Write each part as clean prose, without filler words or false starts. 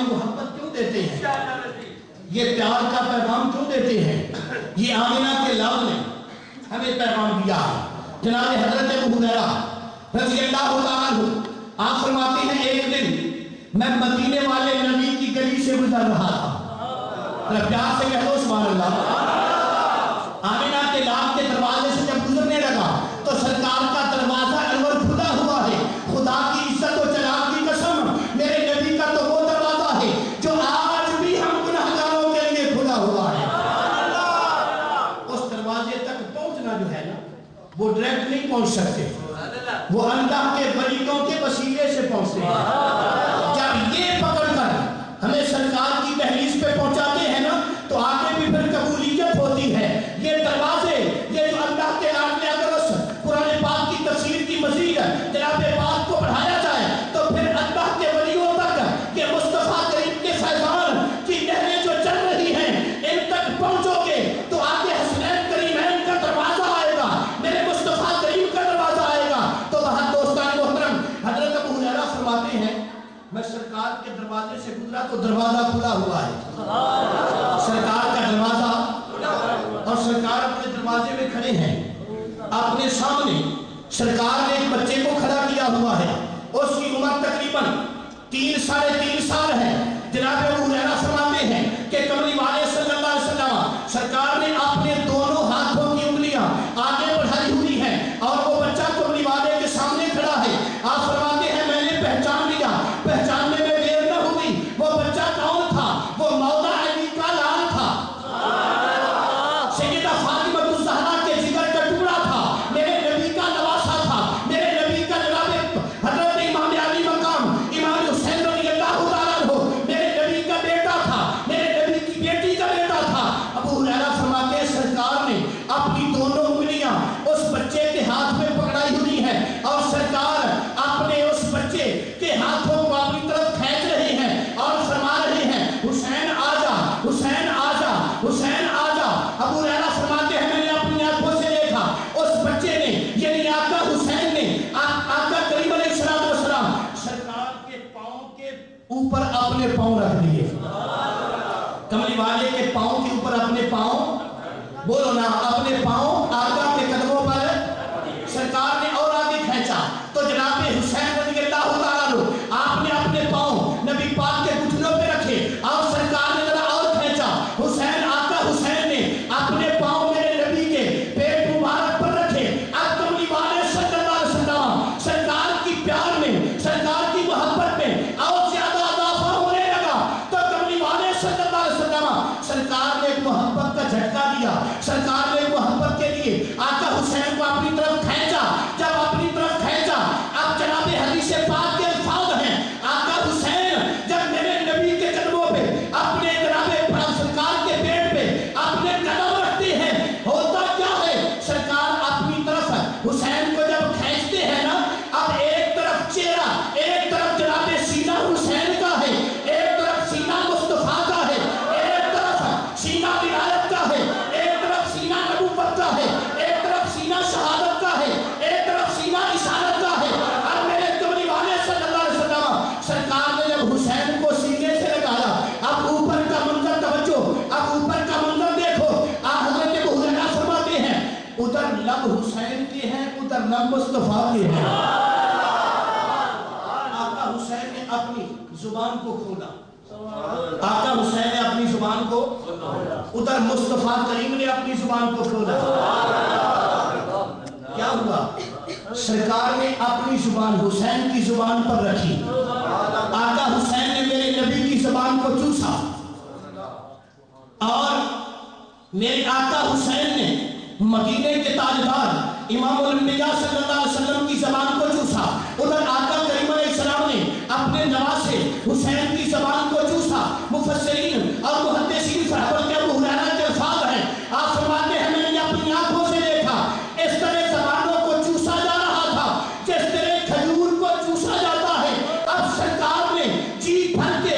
ہمیں محبت کیوں دیتے ہیں؟ یہ پیار کا پیغام کیوں دیتے ہیں؟ یہ آمنہ کے لال نے ہمیں پیغام دیا ہے۔ جناب حضرت ابو ہریرہ رضی اللہ تعالیٰ عنہ آپ فرماتے ہیں ایک دن میں مدینے والے نبی کی گلی سے گزر رہا تھا۔ پیار سے کہہ دو سبحان اللہ۔ آمنہ کے لال کے دروازے سے جب گزرنے لگا تو سرکار کا دروازہ انور کھلا ہوا ہے۔ خدا کی عزت و جلال کی قسم، میرے نبی کا تو وہ دروازہ ہے جو آج بھی ہم گناہگاروں کے لیے کھلا ہوا ہے۔ اس دروازے تک پہنچنا جو ہے نا وہ ڈائریکٹ نہیں پہنچ سکتے، وہ اللہ کے ولیوں کے وسیلے سے پہنچتے ہیں۔ جب یہ پکڑ کر ہمیں سرکار کی دہلیز پہ پہنچاتے ہیں نا تو آگے بھی پھر قبولیت ہوتی ہے۔ یہ دروازے، یہ جو اللہ کے آگے اگر اس قرآن پاک کی تفسیر کی مزید جناب پاک کو بڑھایا جائے تو پھر اللہ کے ولیوں تک یہ مصطفیٰ کریم کے فیضان کی نہریں جو چل رہی ہیں ان تک پہنچو گے تو آگے حسنین کریمین کا دروازہ آئے گا، میرے مصطفیٰ کریم کا دروازہ آئے گا۔ تو وہاں دوستان محترم حضرت ابو ہریرہ فرماتے ہیں میں سرکار کے دروازے سے گزرا تو دروازہ کھلا ہوا ہے، سرکار کا دروازہ، اور سرکار اپنے دروازے میں کھڑے ہیں۔ اپنے سامنے سرکار نے ایک بچے کو کھڑا کیا ہوا ہے، اس کی عمر تقریباً 3 سال ہے۔ جناب ابو ہریرہ فرماتے ہیں کہ کملی والے صلی اللہ علیہ وسلم سرکار نے اپنے دونوں ہاتھوں کی انگلیاں آگے بڑھائی ہوئی ہیں اور وہ بچہ کملی والے کے سامنے کھڑا ہے۔ آپ فرماتے ہیں میں نے پہچان لیا، پہچاننے میں دیر نہ ہوئی۔ وہ بچہ کون تھا؟ وہ مولا علی کا لال تھا، سیدہ فاطمہ الزہرا کے جگر کا ٹکڑا تھا، میرے نبی کا نواسا تھا، میرے نبی کا جناب حضرت امام علی مقام امام حسین رضی اللہ تعالیٰ عنہ میرے نبی کا بیٹا تھا، میرے نبی کی بیٹی کا بیٹا تھا۔ ابو ہریرہ فرماتے ہیں سرکار نے اپنی دونوں انگلیاں اس بچے کے ہاتھ میں پکڑائی ہوئی ہیں اور سرکار اپنے اس بچے کے ہاتھوں کو اپنی طرف کھینچ رہے ہیں اور فرما رہے ہیں حسین آجا، حسین آجا، حسین آجا۔ ابو ہریرہ فرماتے ہیں میں نے اپنی آنکھوں سے دیکھا اس بچے نے یعنی آقا حسین نے آقا کریم علیہ السلام سرکار کے پاؤں کے اوپر اپنے پاؤں رکھ دیے، کملی والے کے پاؤں کے اوپر اپنے پاؤں، بولو نا اپنے پاؤں آقا کے قدموں پر سرکار نے اور آگے کھینچا تو جناب حسین رضی اللہ تعالیٰ عنہ آپ نے اپنے پاؤں نبی پاک کے گھٹنوں پہ رکھے اور سرکار نے ذرا اور کھینچا، حسین آقا حسین نے اپنے پاؤں میرے نبی کے پیٹ مبارک پر رکھے۔ اب کملی والے صلی اللہ علیہ وسلم سرکار کی پیار میں، سرکار کی محبت میں اور زیادہ اضافہ ہونے لگا تو کملی والے صلی اللہ علیہ وسلم سرکار نے ایک محبت کا جھٹکا دیا، سرکار نے ایک محبت کے لیے آقا حسین کو اپنی طرف کھینچا۔ جب اپنی طرف کھینچا اب جناب حدیث پاک کے الفاظ ہیں آقا حسین جب میرے نبی کے قدموں پہ اپنے جناب سرکار کے پیٹ پہ اپنے قدم رکھتے ہیں، ہوتا کیا ہے سرکار اپنی طرف حسین کو جب کھینچتے ہیں نا اب ایک طرف چہرہ، ایک طرف جناب سینہ حسین کا ہے، ایک طرف سینہ مصطفیٰ کا ہے، ایک طرف سینہ ولایت کا ہے، ایک طرف سینہ نبوت کا ہے، ایک طرف سینہ شہادت کا ہے، ایک طرف سینہ رسالت کا ہے۔ اور میرے کملی والے صلی اللہ علیہ وسلم سرکار نے جب حسین کو سینے سے لگایا اب اوپر کا منظر توجہ، اب اوپر کا منظر دیکھو، حضرت ابو ہریرہ فرماتے ہیں ادھر لب حسین کے ہیں ادھر لب مصطفیٰ کے ہیں۔ آقا حسین نے اپنی زبان کو کھولا، آقا حسین نے اپنی زبان کو، ادھر مصطفیٰ کریم نے اپنی زبان کو کھولا۔ کیا ہوا؟ سرکار نے اپنی زبان حسین کی زبان پر رکھی، آقا حسین نے میرے نبی کی زبان کو چوسا اور میرے آقا حسین نے مدینے کے تاجدار امام الانبیاء صلی اللہ علیہ وسلم کی زبان کو چوسا۔ ادھر آقا کریم علیہ السلام نے اپنے نواسے حسین کی زبان کو چوسا۔ مفسرین اور محدثین صحابہ کے ابو ہریرہ کے الفاظ ہیں، آپ فرماتے ہیں میں نے اپنی آنکھوں سے دیکھا اس طرح زبانوں کو چوسا جا رہا تھا جس طرح کھجور کو چوسا جاتا ہے۔ اب سرکار نے جی بھر کے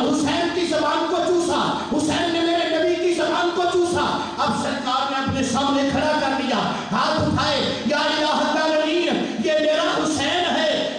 حسین کی زبان کو چوسا، حسین نے میرے نبی کی زبان کو چوسا۔ اب سرکار نے اپنے سامنے کھڑا کر لیا، ہاتھ اٹھائے، یا الہ العالمین یہ میرا حسین ہے،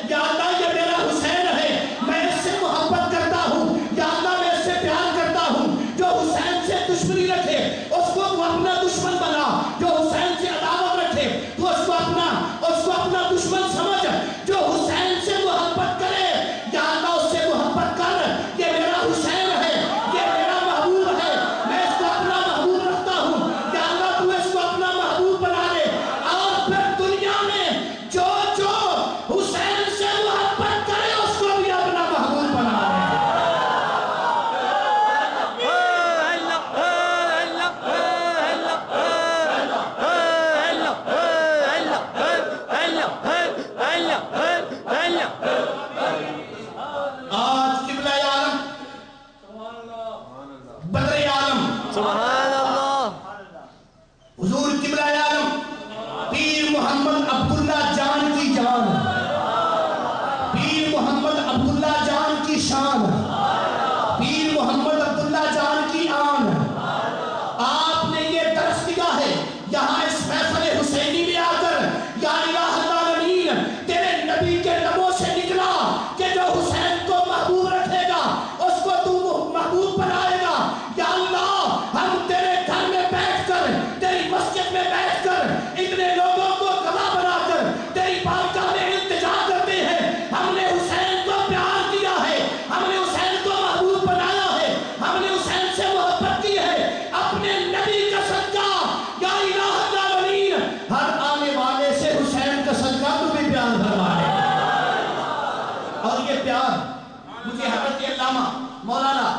مولانا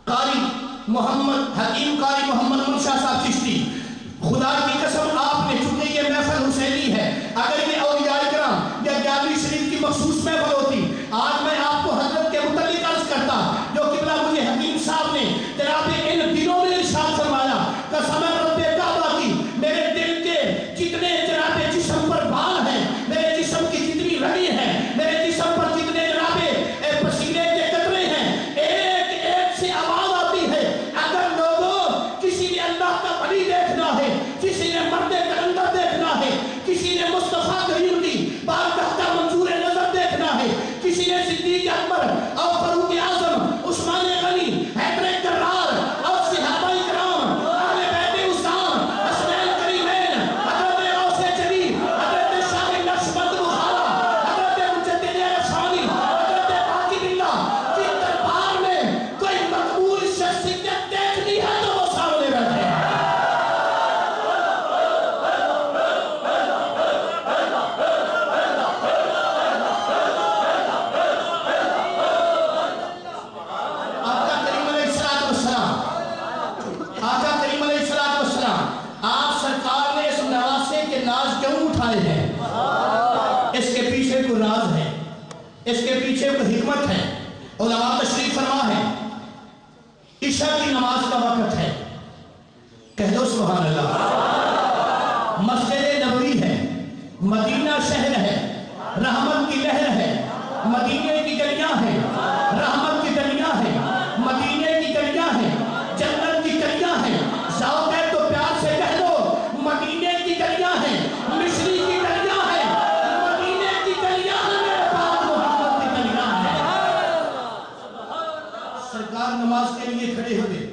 قاری محمد حکیم قاری محمد منشا صاحب چشتی، خدا کی قسم آپ نے، چونکہ یہ محفل حسینی ہے، اگر یہ اولیاء کرام یا 11ویں شریف کی مخصوص محفل ہوتی، آج میں آپ کو حضرت کے متعلق عرض کرتا جو قبلہ مجھے حکیم صاحب نے جناب ان دنوں میں ارشاد فرمایا، قسم رب کعبہ کی، میرے دل کے جتنے جناب جسم پر بال ہیں، میرے جسم کی جتنی رگیں ہیں، میرے جسم پر جتنے جناب پسینے کے قطرے ہیں، ایک ایک سے آواز آتی ہے، اگر لوگوں کسی نے اللہ کا ولی دیکھنا ہے، کسی نے مرد کلندر دیکھنا ہے، کسی نے مصطفیٰ کریم کی بارگاہ کا منظور نظر دیکھنا ہے، کسی نے صدیق اکبر اور فاروق اعظم، عثمان غنی، حیدر کرار اور صحابہ کرام، اہل بیت اسلام، حسنین کریمین، حضرت غوث جلی، حضرت شاہ نقشبند بخارا، حضرت مجدد عرفانی، حضرت باقی باللہ کی دربار میں کوئی مقبول شخصیت دیکھنی ہے تو وہ سامنے بیٹھے ہیں۔ آقا کریم علیہ السلام، آپ سرکار نے اس نواسے کے ناز کیوں اٹھائے ہیں؟ اس کے پیچھے کوئی راز ہے، اس کے پیچھے کوئی حکمت ہے۔ علماء تشریف فرما ہے، عشاء کی نماز کا وقت ہے، کہہ دو سبحان اللہ، مسجد نبوی ہے، مدینہ شہر ہے، رحمت کی لہر ہے، مدینے کی گلیاں ہیں، رحمت کی گلیاں ہیں، مدینے کی گلیاں ہیں، جنت کی گلیاں ہیں، ذوق ہے تو پیار سے کہہ دو مدینے کی گلیاں ہیں، مصری کی گلیاں ہیں، مدینے کی گلیاں ہیں، میرے پاک محمد کی گلیاں ہیں۔ سرکار نماز کے لیے کھڑے ہوئے،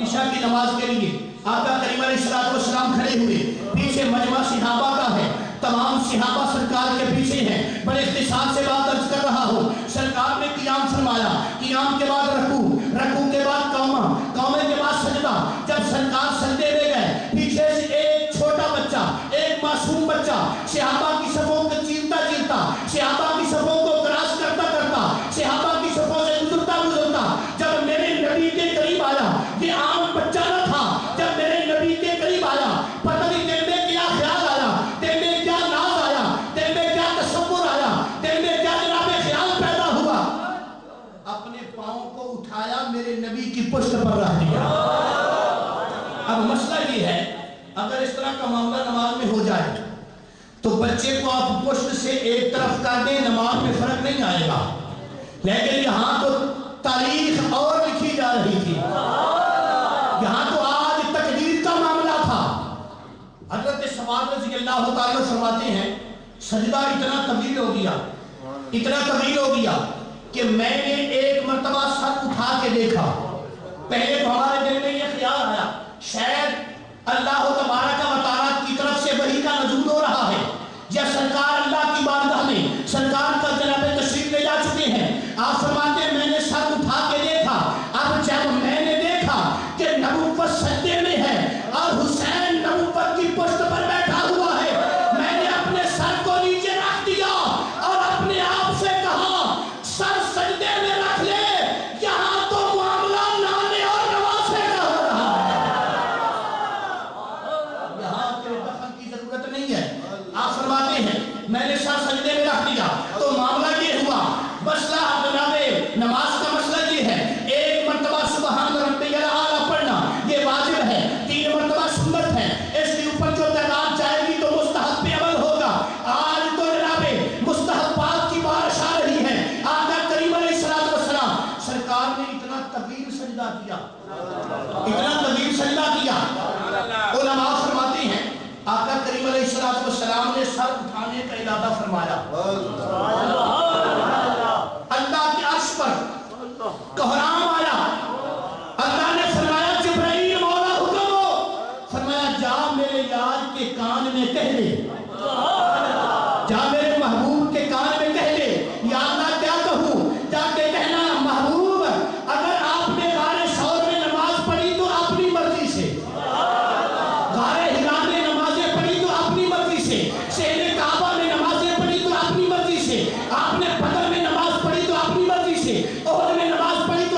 عشاء کی نماز کے لیے آقا کریم علیہ السلام کھڑے ہوئے، پیچھے مجمع صحابہ کا ہے، تمام صحابہ سرکار کے پیچھے ہیں۔ بڑے اختصار سے بات عرض کر رہا ہوں، سرکار نے قیام فرمایا، قیام کے بعد رکوع، رکوع کے بعد قومہ، قومے کے بعد سجدہ۔ جب سرکار سجدے میں گئے، پیچھے سے ایک چھوٹا بچہ، ایک معصوم بچہ صحابہ کی صفوں کو چیرتا چیرتا، صحابہ کی صفوں کو کراس کرتا کرتا، صحابہ کی صفوں سے گزرتا گزرتا جب میرے نبی کے قریب آیا، یہ عام بچہ نہ تھا، جب میرے نبی کے قریب آیا، پتہ نہیں دل میں کیا خیال آیا، دل میں کیا ناز آیا، دل میں کیا تصور آیا، دل میں کیا جناب خیال پیدا ہوا، اپنے پاؤں کو اٹھایا، میرے نبی کی پشت پر رکھ دیا۔ اب مسئلہ یہ ہے، اگر اس طرح کا معاملہ نماز میں ہو جائے تو بچے کو آپ پشت سے ایک طرف کر دیں، نماز میں فرق نہیں آئے گا، لیکن یہاں تو تاریخ اور لکھی جا رہی تھی، یہاں تو آج تقدیر کا معاملہ تھا۔ حضرت سواد رضی اللہ تعالیٰ فرماتے ہیں، سجدہ اتنا طویل ہو گیا، اتنا طویل ہو گیا کہ میں نے ایک مرتبہ سر اٹھا کے دیکھا، پہلے تو ہمارے دل میں یہ خیال آیا شاید اللہ تبارک و تعالیٰ کی طرف سے وحی کا نزول ہو رہا ہے، یا سرکار اللہ کی بارگاہ میں سرکار کا جناب تشریف لے جا چکے ہیں۔ آپ فرماتے ہیں میں نے سر اٹھا کے دیکھا، اب جب میں نے دیکھا کہ نبوت سجدے میں ہے اور حسین نبوت کی پشت پر بیٹھا ہوا ہے، میں نے اپنے سر کو نیچے رکھ دیا اور اپنے آپ سے کہا سر سجدے میں رکھ لے، یہاں تو معاملہ نانے اور نواسے کا ہو رہا ہے، یہاں تیرے دخل کی ضرورت نہیں ہے۔ آپ فرماتے ہیں میں نے سر سجدے میں رکھ دیا تو معاملہ یہ ہوا، مسئلہ جناب نماز کا مسئلہ یہ ہے، ایک مرتبہ سبحان ربی الاعلیٰ پڑھنا یہ واجب ہے، 3 مرتبہ سنت ہے، اس کے اوپر جو تعداد جائے گی تو مستحب پہ عمل ہوگا۔ آج تو جناب مستحبات کی بارش آ رہی ہے۔ آقا کریم علیہ السلام سرکار نے اتنا طویل سجدہ کیا، اتنا طویل سجدہ کیا، علماء فرماتے ہیں آقا کریم علیہ السلام نے سر اٹھانے کا ارادہ فرمایا، اللہ کے عرش پر کوہرام آیا، اللہ نے فرمایا جبرائیل مولا حکم ہو، فرمایا جا میرے یار کے کان میں کہہ دے، جا میرے محبوب کے کان میں کہہ دے، یا اللہ کیا کہوں، جا کے کہنا محبوب اگر آپ نے غار ثور میں نماز پڑھی تو اپنی مرضی سے، غار ہرا میں نمازیں پڑھی تو اپنی مرضی سے، شہر کعبہ میں نمازیں پڑھی تو اپنی مرضی سے، آپ نے بدر میں نماز پڑھی تو اپنی مرضی سے، احد میں نماز پڑھی تو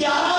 11